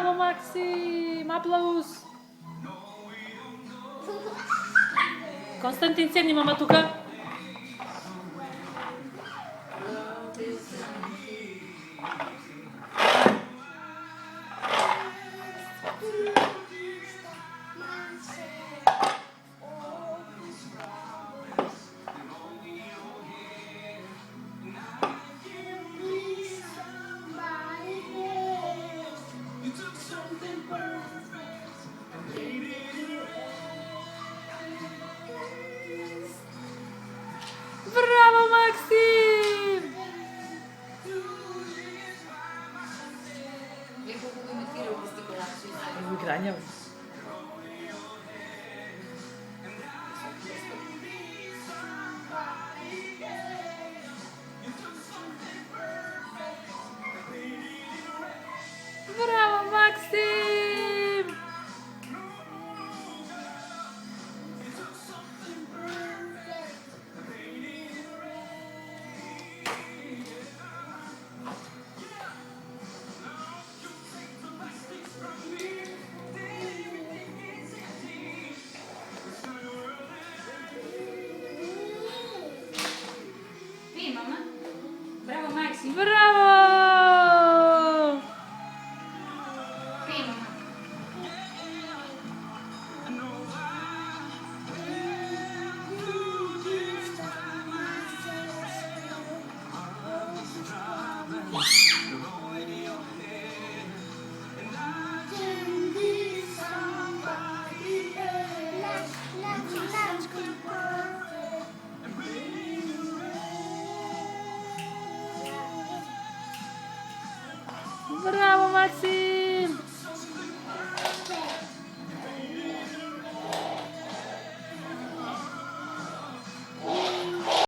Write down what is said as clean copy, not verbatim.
Bravo, Максим! Аплауз! Константин, седни мама тука. Браво, Максим! Nekako ga imitira u gestikulaciji. Играња. Браво, Максим! Ти, мама. Браво, Максим. Браво! Ти, мама. Браво, Максим!